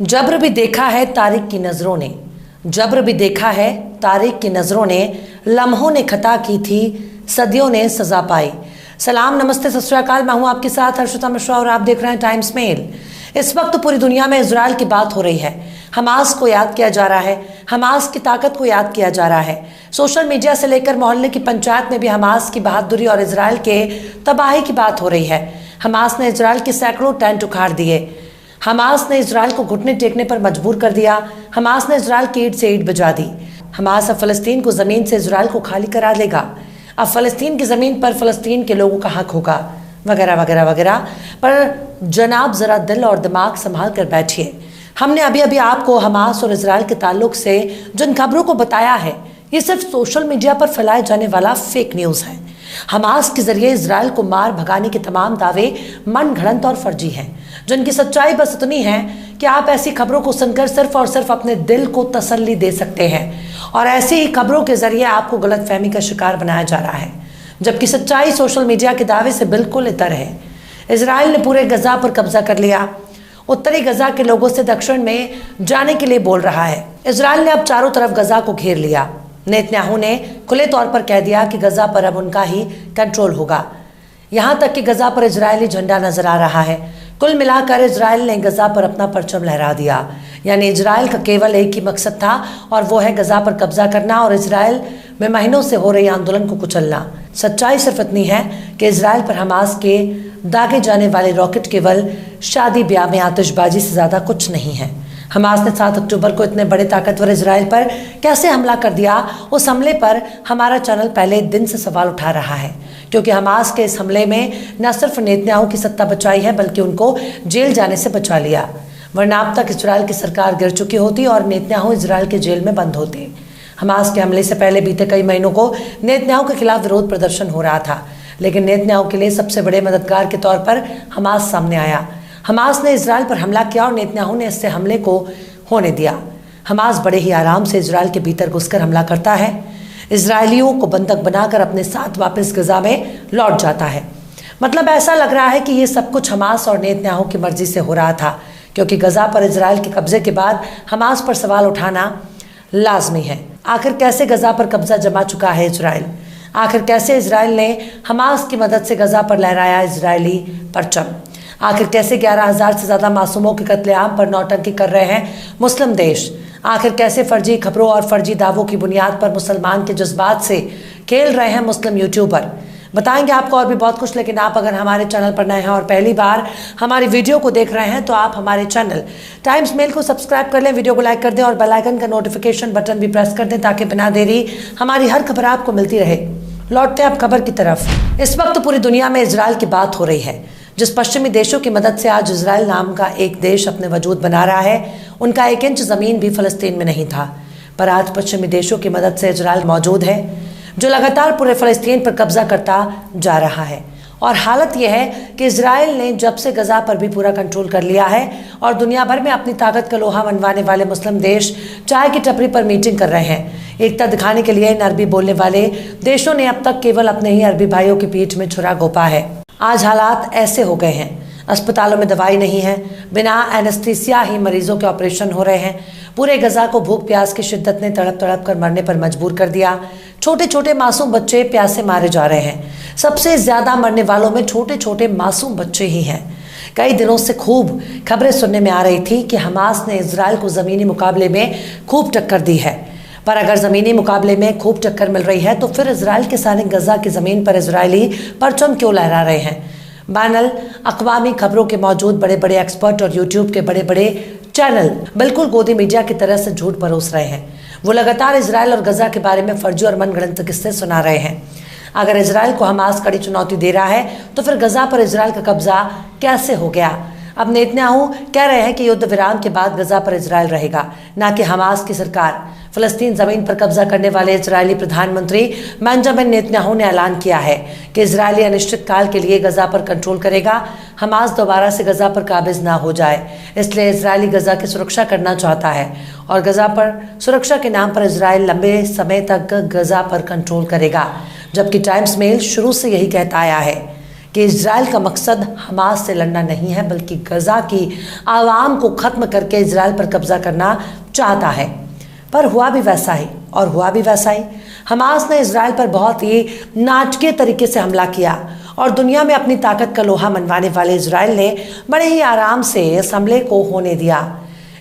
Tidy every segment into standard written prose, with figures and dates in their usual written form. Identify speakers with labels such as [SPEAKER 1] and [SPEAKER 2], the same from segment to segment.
[SPEAKER 1] जब्र भी देखा है तारिक की नज़रों ने, जब्र भी देखा है तारिक की नज़रों ने, लम्हों ने खता की थी, सदियों ने सज़ा पाई। सलाम, नमस्ते, सत श्री अकाल। मैं हूँ आपके साथ हर्षिता मिश्रा और आप देख रहे हैं टाइम्स मेल। इस वक्त पूरी दुनिया में इजराइल की बात हो रही है। हमास को याद किया जा रहा है, हमास की ताकत को याद किया जा रहा है। सोशल मीडिया से लेकर मोहल्ले की पंचायत में भी हमास की बहादुरी और इजराइल के तबाही की बात हो रही है। हमास ने इजराइल के सैकड़ों टेंट उखाड़ दिए। हमास ने इजराइल को घुटने टेकने पर मजबूर कर दिया। हमास ने इजराइल की ईंट से ईंट बजा दी। हमास अब फलस्तीन को ज़मीन से इजराइल को खाली करा देगा। अब फलस्तीन की ज़मीन पर फलस्तीन के लोगों का हक होगा, वगैरह वगैरह वगैरह। पर जनाब ज़रा दिल और दिमाग संभाल कर बैठिए। हमने अभी अभी आपको हमास और इजराइल के ताल्लुक से जिन खबरों को बताया है, ये सिर्फ सोशल मीडिया पर फैलाए जाने वाला फेक न्यूज़ है। हमास के जरिए इजराइल को मार भगाने के तमाम दावे मन घड़ंत और फर्जी हैं, जिनकी सच्चाई बस इतनी है कि आप ऐसी खबरों को सुनकर सिर्फ और सिर्फ अपने दिल को तसल्ली दे सकते हैं, और ऐसी ही खबरों के जरिए आपको गलतफहमी का शिकार बनाया जा रहा है, जबकि सच्चाई सोशल मीडिया के दावे से बिल्कुल इतर है। इजराइल ने पूरे गजा पर कब्जा कर लिया। उत्तरी गजा के लोगों से दक्षिण में जाने के लिए बोल रहा है। इजराइल ने अब चारों तरफ गजा को घेर लिया। नेतन्याहू ने खुले तौर पर कह दिया कि गजा पर अब उनका ही कंट्रोल होगा। यहाँ तक कि गजा पर इजरायली झंडा नजर आ रहा है। कुल मिलाकर इजराइल ने गजा पर अपना परचम लहरा दिया। यानी इजराइल का केवल एक ही मकसद था, और वो है गजा पर कब्जा करना और इजराइल में महीनों से हो रही आंदोलन को कुचलना। सच्चाई सिर्फ इतनी है कि इजराइल पर हमास के दागे जाने वाले रॉकेट केवल शादी ब्याह में आतिशबाजी से ज़्यादा कुछ नहीं है। हमास ने 7 अक्टूबर को इतने बड़े ताकतवर इजराइल पर कैसे हमला कर दिया, उस हमले पर हमारा चैनल पहले दिन से सवाल उठा रहा है, क्योंकि हमास के इस हमले में न सिर्फ नेतन्याहू की सत्ता बचाई है, बल्कि उनको जेल जाने से बचा लिया। वरना अब तक इजराइल की सरकार गिर चुकी होती और नेतन्याहू इजराइल के जेल में बंद होते। हमास के हमले से पहले बीते कई महीनों को नेतन्याहू के खिलाफ विरोध प्रदर्शन हो रहा था, लेकिन नेतन्याहू के लिए सबसे बड़े मददगार के तौर पर हमास सामने आया। हमास ने इजराइल पर हमला किया और नेतन्याहू ने इससे हमले को होने दिया। हमास बड़े ही आराम से इजराइल के भीतर घुसकर हमला करता है, इजरायलियों को बंधक बनाकर अपने साथ वापस गजा में लौट जाता है। मतलब ऐसा लग रहा है कि ये सब कुछ हमास और नेतन्याहू की मर्जी से हो रहा था, क्योंकि गजा पर इजराइल के कब्जे के बाद हमास पर सवाल उठाना लाजमी है। आखिर कैसे गजा पर कब्जा जमा चुका है इजराइल? आखिर कैसे इजराइल ने हमास की मदद से गजा पर लहराया इजरायली परचम? आखिर कैसे 11,000 से ज़्यादा मासूमों के कत्लेआम पर नौटंकी कर रहे हैं मुस्लिम देश? आखिर कैसे फर्जी खबरों और फर्जी दावों की बुनियाद पर मुसलमान के जज्बात से खेल रहे हैं मुस्लिम यूट्यूबर? बताएंगे आपको और भी बहुत कुछ, लेकिन आप अगर हमारे चैनल पर नए हैं और पहली बार हमारी वीडियो को देख रहे हैं, तो आप हमारे चैनल टाइम्स मेल को सब्सक्राइब कर लें, वीडियो को लाइक कर दें और बेल आइकन का नोटिफिकेशन बटन भी प्रेस कर दें, ताकि बिना देरी हमारी हर खबर आपको मिलती रहे। लौटते हैं अब खबर की तरफ। इस वक्त पूरी दुनिया में इजराइल की बात हो रही है। जिस पश्चिमी देशों की मदद से आज इजराइल नाम का एक देश अपने वजूद बना रहा है, उनका 1 इंच ज़मीन भी फ़लस्तीन में नहीं था। पर आज पश्चिमी देशों की मदद से इजराइल मौजूद है, जो लगातार पूरे फ़लस्तीन पर कब्जा करता जा रहा है। और हालत यह है कि इजराइल ने जब से गजा पर भी पूरा कंट्रोल कर लिया है, और दुनिया भर में अपनी ताकत का लोहा मनवाने वाले मुस्लिम देश चाय की टपरी पर मीटिंग कर रहे हैं। एकता दिखाने के लिए इन अरबी बोलने वाले देशों ने अब तक केवल अपने ही अरबी भाइयों की पीठ में छुरा घोंपा है। आज हालात ऐसे हो गए हैं, अस्पतालों में दवाई नहीं है, बिना एनेस्थीसिया ही मरीजों के ऑपरेशन हो रहे हैं। पूरे गजा को भूख प्यास की शिद्दत ने तड़प तड़प कर मरने पर मजबूर कर दिया। छोटे छोटे मासूम बच्चे प्यासे मारे जा रहे हैं। सबसे ज़्यादा मरने वालों में छोटे छोटे मासूम बच्चे ही हैं। कई दिनों से खूब खबरें सुनने में आ रही थी कि हमास ने इजराइल को ज़मीनी मुकाबले में खूब टक्कर दी है। पर अगर ज़मीनी मुकाबले में खूब टक्कर मिल रही है, तो फिर इजराइल के सैनिक गजा की ज़मीन पर इजरायली परचम क्यों लहरा रहे हैं? बैनुल अक़वामी खबरों के मौजूद बड़े बड़े एक्सपर्ट और यूट्यूब के बड़े बड़े चैनल बिल्कुल गोदी मीडिया की तरह से झूठ परोस रहे हैं। वो लगातार इजराइल और गजा के बारे में फर्जी और मनगढ़ंत किस्से सुना रहे हैं। अगर इजराइल को हमास कड़ी चुनौती दे रहा है, तो फिर गजा पर इजराइल का कब्जा कैसे हो गया? अब नेतन्याहू कह रहे हैं कि युद्ध विराम के बाद गजा पर इजराइल रहेगा, ना कि हमास की सरकार। फलस्तीन जमीन पर कब्जा करने वाले इजरायली प्रधानमंत्री बेंजामिन नेतन्याहू ने ऐलान किया है कि इजरायली अनिश्चित काल के लिए गजा पर कंट्रोल करेगा। हमास दोबारा से गजा पर काबिज ना हो जाए, इसलिए इजरायली गजा की सुरक्षा करना चाहता है, और गजा पर सुरक्षा के नाम पर इजराइल लंबे समय तक गजा पर कंट्रोल करेगा। जबकि टाइम्स मेल शुरू से यही कहता आया है कि इजराइल का मकसद हमास से लड़ना नहीं है, बल्कि गजा की आवाम को ख़त्म करके इजराइल पर कब्जा करना चाहता है। पर हुआ भी वैसा ही और हुआ भी वैसा ही। हमास ने इजराइल पर बहुत ही नाटकीय तरीके से हमला किया और दुनिया में अपनी ताकत का लोहा मनवाने वाले इजराइल ने बड़े ही आराम से इस हमले को होने दिया।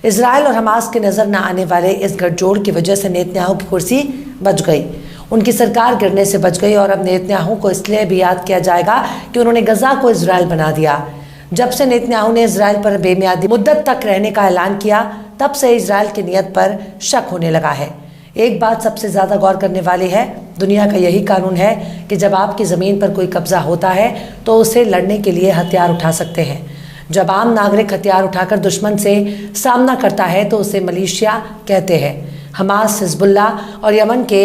[SPEAKER 1] इजराइल और हमास के नज़र न आने वाले इस गठजोड़ की वजह से नेतन्याहू की कुर्सी बच गई, उनकी सरकार गिरने से बच गई। और अब नेतन्याहू को इसलिए भी याद किया जाएगा कि उन्होंने गजा को इजराइल बना दिया। जब से नेतन्याहू ने इजराइल पर बेमियादी मुद्दत तक रहने का ऐलान किया, तब से इजराइल की नीयत पर शक होने लगा है। एक बात सबसे ज़्यादा गौर करने वाली है, दुनिया का यही कानून है कि जब आपकी ज़मीन पर कोई कब्जा होता है तो उसे लड़ने के लिए हथियार उठा सकते हैं। जब आम नागरिक हथियार उठाकर दुश्मन से सामना करता है तो उसे मिलिशिया कहते हैं। हमास, हिजबुल्लाह और यमन के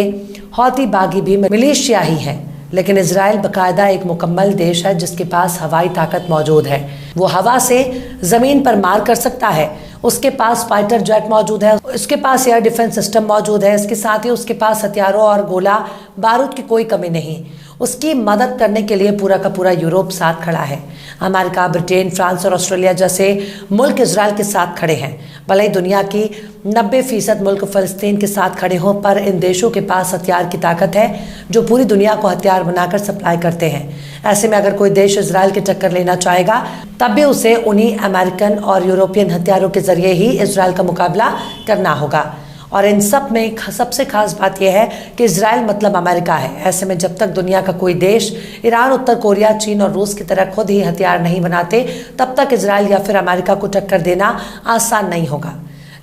[SPEAKER 1] हौती बागी भी मिलिशिया ही हैं। लेकिन इजराइल बाकायदा एक मुकम्मल देश है जिसके पास हवाई ताकत मौजूद है। वो हवा से ज़मीन पर मार कर सकता है, उसके पास फाइटर जेट मौजूद है, उसके पास एयर डिफेंस सिस्टम मौजूद है। इसके साथ ही उसके पास हथियारों और गोला बारूद की कोई कमी नहीं। उसकी मदद करने के लिए पूरा का पूरा यूरोप साथ खड़ा है। अमेरिका, ब्रिटेन, फ्रांस और ऑस्ट्रेलिया जैसे मुल्क इजराइल के साथ खड़े हैं। भले ही दुनिया की 90% मुल्क फ़लस्तीन के साथ खड़े हों, पर इन देशों के पास हथियार की ताकत है जो पूरी दुनिया को हथियार बनाकर सप्लाई करते हैं। ऐसे में अगर कोई देश इजराइल की टक्कर लेना चाहेगा, तब भी उसे उन्हीं अमेरिकन और यूरोपियन हथियारों के जरिए ही इजराइल का मुकाबला करना होगा। और इन सब में सबसे खास बात यह है कि इजराइल मतलब अमेरिका है। ऐसे में जब तक दुनिया का कोई देश ईरान, उत्तर कोरिया, चीन और रूस की तरह खुद ही हथियार नहीं बनाते, तब तक इजराइल या फिर अमेरिका को टक्कर देना आसान नहीं होगा।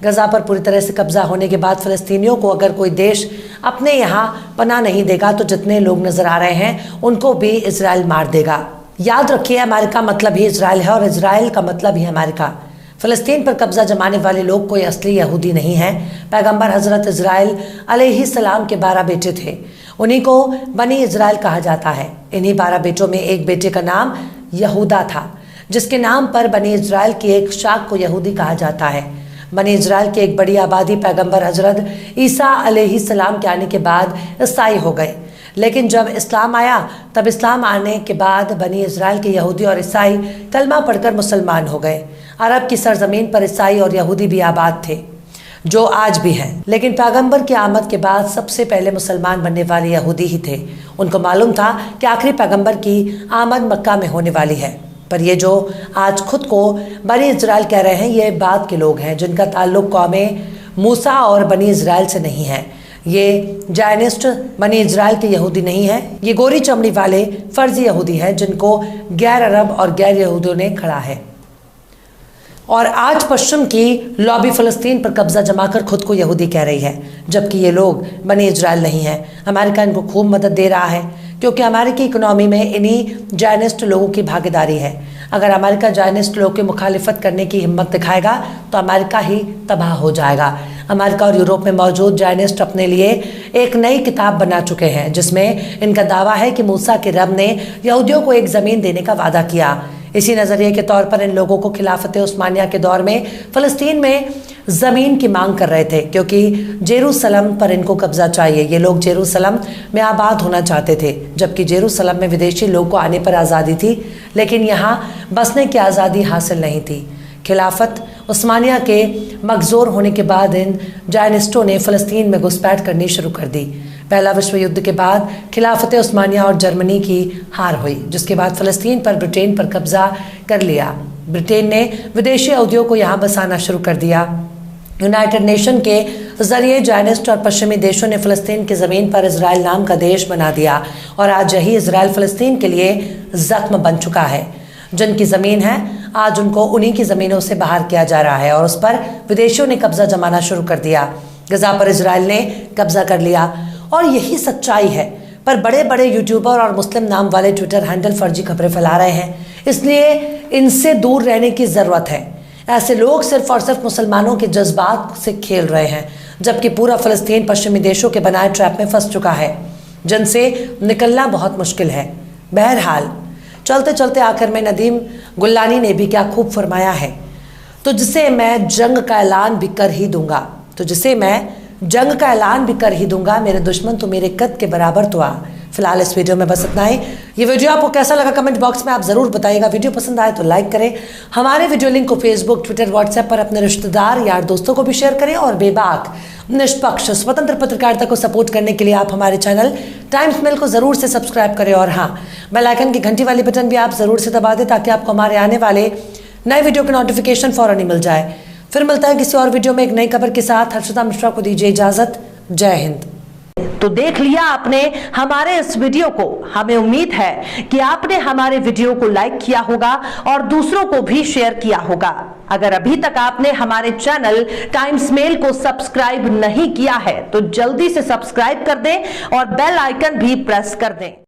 [SPEAKER 1] गजा पर पूरी तरह से कब्जा होने के बाद फ़लस्तीनियों को अगर कोई देश अपने यहाँ पनाह नहीं देगा तो जितने लोग नज़र आ रहे हैं उनको भी इजराइल मार देगा। याद रखिए, अमेरिका मतलब ही इजराइल है और इजराइल का मतलब ही अमेरिका। फ़लस्तीन पर कब्जा जमाने वाले लोग कोई असली यहूदी नहीं हैं। पैगंबर हज़रत इस्राइल अलैहिस्सलाम के 12 बेटे थे, उन्हीं को बनी इजराइल कहा जाता है। इन्हीं 12 बेटों में एक बेटे का नाम यहूदा था, जिसके नाम पर बनी इजराइल की एक शाख को यहूदी कहा जाता है। बनी इजराइल की एक बड़ी आबादी पैगंबर हज़रत ईसा अलैहिस्सलाम के आने के बाद ईसाई हो गए। लेकिन जब इस्लाम आया, तब इस्लाम आने के बाद बनी इजराइल के यहूदी और ईसाई कलमा पढ़कर मुसलमान हो गए। अरब की सरजमीन पर ईसाई और यहूदी भी आबाद थे, जो आज भी हैं। लेकिन पैगंबर की आमद के बाद सबसे पहले मुसलमान बनने वाले यहूदी ही थे। उनको मालूम था कि आखिरी पैगंबर की आमद मक्का में होने वाली है। पर ये जो आज खुद को बनी इजराइल कह रहे हैं, ये बाद के लोग हैं जिनका ताल्लुक कौमे मूसा और बनी इजराइल से नहीं है। ये जायनिस्ट बनी इजराइल के यहूदी नहीं है। ये गोरी चमड़ी वाले फर्जी यहूदी हैं जिनको गैर अरब और गैर यहूदियों ने खड़ा है। और आज पश्चिम की लॉबी फ़लस्तीन पर कब्जा जमाकर खुद को यहूदी कह रही है, जबकि ये लोग बनी इजराइल नहीं है। अमेरिका इनको खूब मदद दे रहा है क्योंकि अमेरिकी इकोनॉमी में इन्हीं जायनिस्ट लोगों की भागीदारी है। अगर अमेरिका जायनिस्ट लोगों की मुखालिफत करने की हिम्मत दिखाएगा तो अमेरिका ही तबाह हो जाएगा। अमेरिका और यूरोप में मौजूद जायनिस्ट अपने लिए एक नई किताब बना चुके हैं, जिसमें इनका दावा है कि मूसा के रब ने यहूदियों को एक ज़मीन देने का वादा किया। इसी नज़रिए के तौर पर इन लोगों को खिलाफत उस्मानिया के दौर में फ़लस्तीन में ज़मीन की मांग कर रहे थे, क्योंकि जेरूसलम पर इनको कब्जा चाहिए। ये लोग जेरूसलम में आबाद होना चाहते थे, जबकि जेरूसलम में विदेशी लोग को आने पर आज़ादी थी, लेकिन यहाँ बसने की आज़ादी हासिल नहीं थी। खिलाफत उस्मानिया के मकजूर होने के बाद इन जायनिस्टों ने फ़लस्तीन में घुसपैठ करनी शुरू कर दी। पहला विश्व युद्ध के बाद खिलाफत उस्मानिया और जर्मनी की हार हुई, जिसके बाद फ़लस्तीन पर ब्रिटेन पर कब्जा कर लिया। ब्रिटेन ने विदेशी यहूदियों को यहाँ बसाना शुरू कर दिया। यूनाइटेड नेशन के ज़रिए जायनिस्ट और पश्चिमी देशों ने फ़लस्तीन की ज़मीन पर इजराइल नाम का देश बना दिया और आज यही इजराइल फ़लस्तीन के लिए ज़ख्म बन चुका है। जिनकी ज़मीन है, आज उनको उन्हीं की ज़मीनों से बाहर किया जा रहा है और उस पर विदेशियों ने कब्जा जमाना शुरू कर दिया। गजा पर इजराइल ने कब्जा कर लिया और यही सच्चाई है। पर बड़े बड़े यूट्यूबर और मुस्लिम नाम वाले ट्विटर हैंडल फर्जी खबरें फैला रहे हैं, इसलिए इनसे दूर रहने की ज़रूरत है। ऐसे लोग सिर्फ और सिर्फ मुसलमानों के जज्बात से खेल रहे हैं, जबकि पूरा फ़लस्तीन पश्चिमी देशों के बनाए ट्रैप में फंस चुका है, जिनसे निकलना बहुत मुश्किल है। बहरहाल चलते चलते आखिर में नदीम गुल्लानी ने भी क्या खूब फरमाया है, तो जिसे मैं जंग का ऐलान भी कर ही दूंगा, तो जिसे मैं जंग का ऐलान भी कर ही दूंगा, मेरे दुश्मन तो मेरे कद के बराबर तो आ, फिलहाल इस वीडियो में बस इतना ही। ये वीडियो आपको कैसा लगा कमेंट बॉक्स में आप जरूर बताइएगा। वीडियो पसंद आए तो लाइक करें। हमारे वीडियो लिंक को फेसबुक, ट्विटर, व्हाट्सएप पर अपने रिश्तेदार, यार, दोस्तों को भी शेयर करें। और बेबाक, निष्पक्ष, स्वतंत्र पत्रकारिता को सपोर्ट करने के लिए आप हमारे चैनल टाइम्स मेल को जरूर से सब्सक्राइब करें। और हाँ, बेल आइकन की घंटी वाली बटन भी आप जरूर से दबा दें ताकि आपको हमारे आने वाले नए वीडियो के नोटिफिकेशन फौरन ही मिल जाए। फिर मिलता है किसी और वीडियो में एक नई खबर के साथ। हर्षिता मिश्रा को दीजिए इजाजत। जय हिंद।
[SPEAKER 2] तो देख लिया आपने हमारे इस वीडियो को। हमें उम्मीद है कि आपने हमारे वीडियो को लाइक किया होगा और दूसरों को भी शेयर किया होगा। अगर अभी तक आपने हमारे चैनल टाइम्स मेल को सब्सक्राइब नहीं किया है तो जल्दी से सब्सक्राइब कर दें और बेल आइकन भी प्रेस कर दें।